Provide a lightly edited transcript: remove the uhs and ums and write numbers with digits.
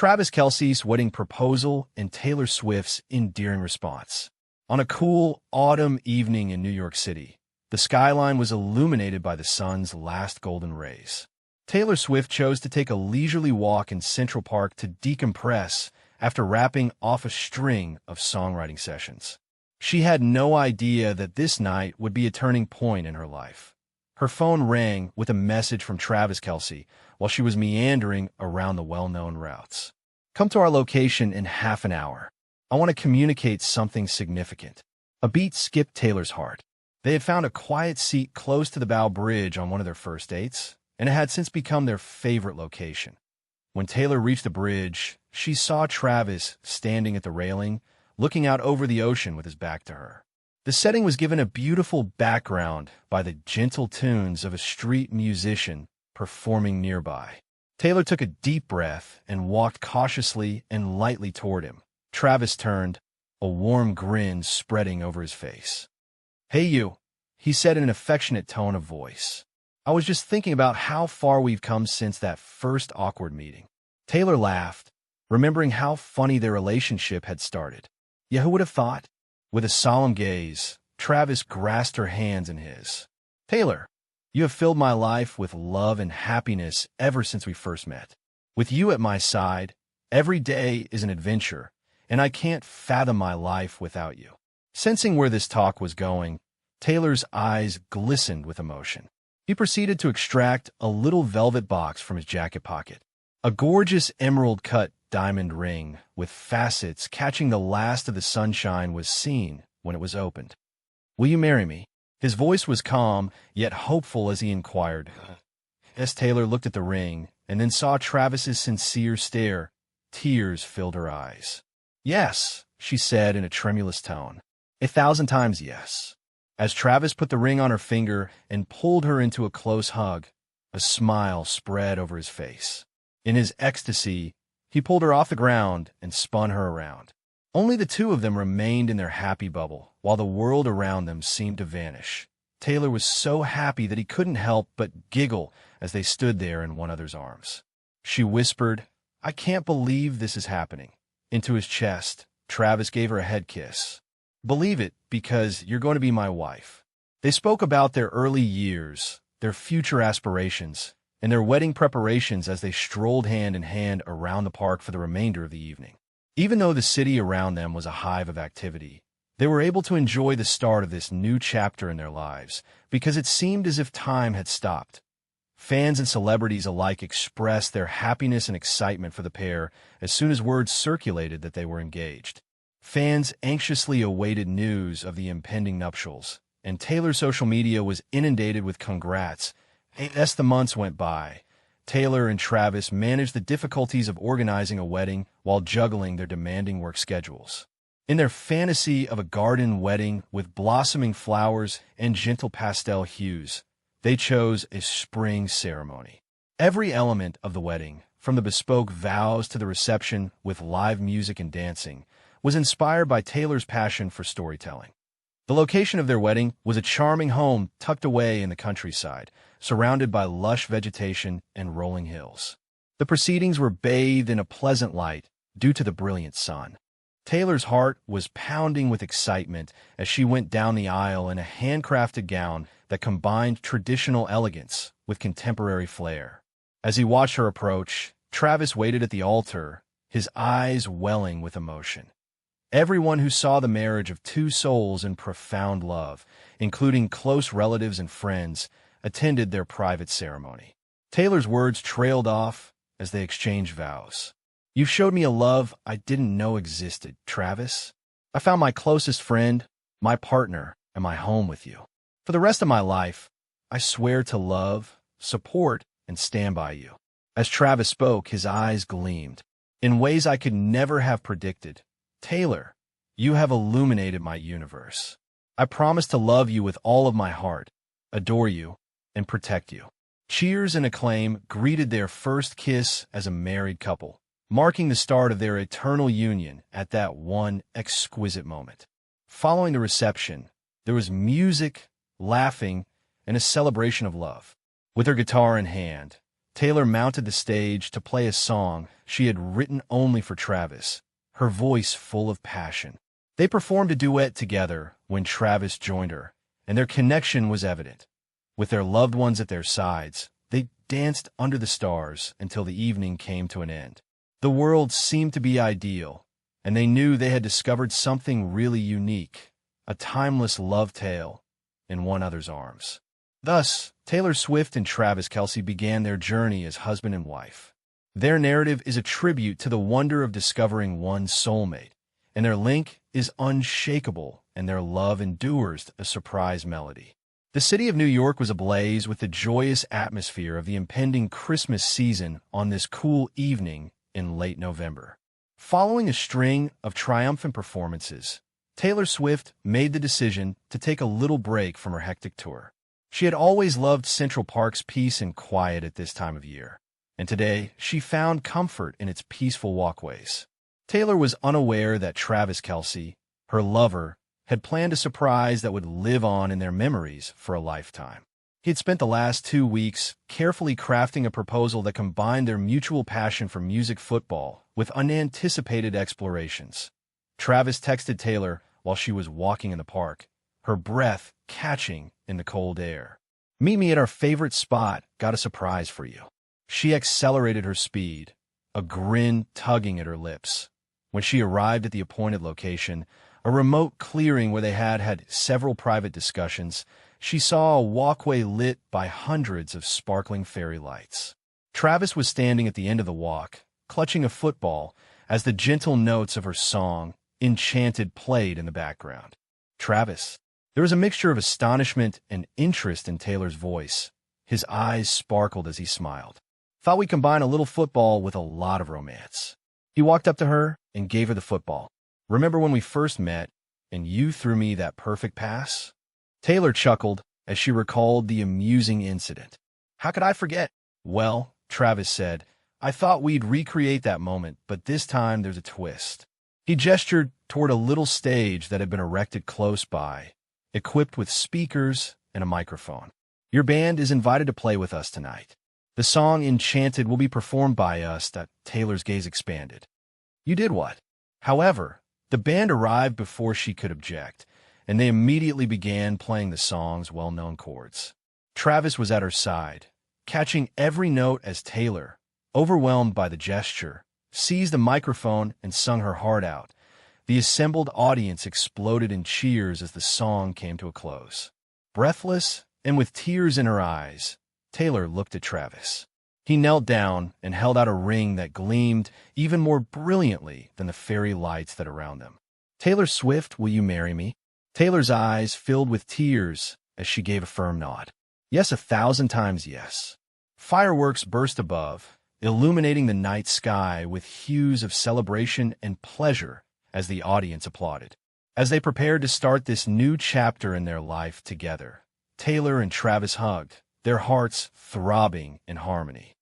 Travis Kelce's wedding proposal and Taylor Swift's endearing response. On a cool autumn evening in New York City, the skyline was illuminated by the sun's last golden rays. Taylor Swift chose to take a leisurely walk in Central Park to decompress after wrapping off a string of songwriting sessions. She had no idea that this night would be a turning point in her life. Her phone rang with a message from Travis Kelce while she was meandering around the well-known routes. "Come to our location in half an hour. I want to communicate something significant." A beat skipped Taylor's heart. They had found a quiet seat close to the Bow Bridge on one of their first dates, and it had since become their favorite location. When Taylor reached the bridge, she saw Travis standing at the railing, looking out over the ocean with his back to her. The setting was given a beautiful background by the gentle tunes of a street musician performing nearby. Taylor took a deep breath and walked cautiously and lightly toward him. Travis turned, a warm grin spreading over his face. "Hey you," he said in an affectionate tone of voice. "I was just thinking about how far we've come since that first awkward meeting." Taylor laughed, remembering how funny their relationship had started. "Yeah, who would have thought?" With a solemn gaze, Travis grasped her hands in his. "Taylor, you have filled my life with love and happiness ever since we first met. With you at my side, every day is an adventure, and I can't fathom my life without you." Sensing where this talk was going, Taylor's eyes glistened with emotion. He proceeded to extract a little velvet box from his jacket pocket. A gorgeous emerald-cut diamond ring with facets catching the last of the sunshine was seen when it was opened. "Will you marry me?" His voice was calm, yet hopeful as he inquired. As Taylor looked at the ring and then saw Travis's sincere stare, tears filled her eyes. "Yes," she said in a tremulous tone. "1,000 times yes." As Travis put the ring on her finger and pulled her into a close hug, a smile spread over his face. In his ecstasy, he pulled her off the ground and spun her around. Only the two of them remained in their happy bubble, while the world around them seemed to vanish. Taylor was so happy that he couldn't help but giggle as they stood there in one another's arms. She whispered, "I can't believe this is happening." Into his chest, Travis gave her a head kiss. "Believe it, because you're going to be my wife." They spoke about their early years, their future aspirations, and their wedding preparations as they strolled hand in hand around the park for the remainder of the evening. Even though the city around them was a hive of activity, they were able to enjoy the start of this new chapter in their lives because it seemed as if time had stopped. Fans and celebrities alike expressed their happiness and excitement for the pair as soon as word circulated that they were engaged. Fans anxiously awaited news of the impending nuptials, and Taylor's social media was inundated with congrats. As the months went by, Taylor and Travis managed the difficulties of organizing a wedding while juggling their demanding work schedules. In their fantasy of a garden wedding with blossoming flowers and gentle pastel hues, they chose a spring ceremony. Every element of the wedding, from the bespoke vows to the reception with live music and dancing, was inspired by Taylor's passion for storytelling. The location of their wedding was a charming home tucked away in the countryside, surrounded by lush vegetation and rolling hills. The proceedings were bathed in a pleasant light due to the brilliant sun. Taylor's heart was pounding with excitement as she went down the aisle in a handcrafted gown that combined traditional elegance with contemporary flair. As he watched her approach, Travis waited at the altar, his eyes welling with emotion. Everyone who saw the marriage of two souls in profound love, including close relatives and friends, attended their private ceremony. Taylor's words trailed off as they exchanged vows. "You've showed me a love I didn't know existed, Travis. I found my closest friend, my partner, and my home with you. For the rest of my life, I swear to love, support, and stand by you." As Travis spoke, his eyes gleamed. "In ways I could never have predicted, Taylor, you have illuminated my universe. I promise to love you with all of my heart, adore you, and protect you." Cheers and acclaim greeted their first kiss as a married couple, marking the start of their eternal union at that one exquisite moment. Following the reception, there was music, laughing, and a celebration of love. With her guitar in hand, Taylor mounted the stage to play a song she had written only for Travis, her voice full of passion. They performed a duet together when Travis joined her, and their connection was evident. With their loved ones at their sides, they danced under the stars until the evening came to an end. The world seemed to be ideal, and they knew they had discovered something really unique, a timeless love tale in one another's arms. Thus, Taylor Swift and Travis Kelce began their journey as husband and wife. Their narrative is a tribute to the wonder of discovering one's soulmate, and their link is unshakable, and their love endures a surprise melody. The city of New York was ablaze with the joyous atmosphere of the impending Christmas season on this cool evening in late November. Following a string of triumphant performances, Taylor Swift made the decision to take a little break from her hectic tour. She had always loved Central Park's peace and quiet at this time of year, and today she found comfort in its peaceful walkways. Taylor was unaware that Travis Kelce, her lover, had planned a surprise that would live on in their memories for a lifetime. He had spent the last 2 weeks carefully crafting a proposal that combined their mutual passion for music football with unanticipated explorations. Travis texted Taylor while she was walking in the park, her breath catching in the cold air. "Meet me at our favorite spot. Got a surprise for you." She accelerated her speed, a grin tugging at her lips. When she arrived at the appointed location, a remote clearing where they had several private discussions, she saw a walkway lit by hundreds of sparkling fairy lights. Travis was standing at the end of the walk, clutching a football, as the gentle notes of her song, Enchanted, played in the background. "Travis." There was a mixture of astonishment and interest in Taylor's voice. His eyes sparkled as he smiled. "Thought we'd combine a little football with a lot of romance." He walked up to her and gave her the football. "Remember when we first met, and you threw me that perfect pass?" Taylor chuckled as she recalled the amusing incident. "How could I forget?" "Well," Travis said, "I thought we'd recreate that moment, but this time there's a twist." He gestured toward a little stage that had been erected close by, equipped with speakers and a microphone. "Your band is invited to play with us tonight. The song Enchanted will be performed by us." That Taylor's gaze expanded. "You did what?" However, the band arrived before she could object, and they immediately began playing the song's well-known chords. Travis was at her side, catching every note as Taylor, overwhelmed by the gesture, seized a microphone and sung her heart out. The assembled audience exploded in cheers as the song came to a close. Breathless and with tears in her eyes, Taylor looked at Travis. He knelt down and held out a ring that gleamed even more brilliantly than the fairy lights that around them. "Taylor Swift, will you marry me?" Taylor's eyes filled with tears as she gave a firm nod. "Yes, 1,000 times yes." Fireworks burst above, illuminating the night sky with hues of celebration and pleasure as the audience applauded. As they prepared to start this new chapter in their life together, Taylor and Travis hugged, their hearts throbbing in harmony.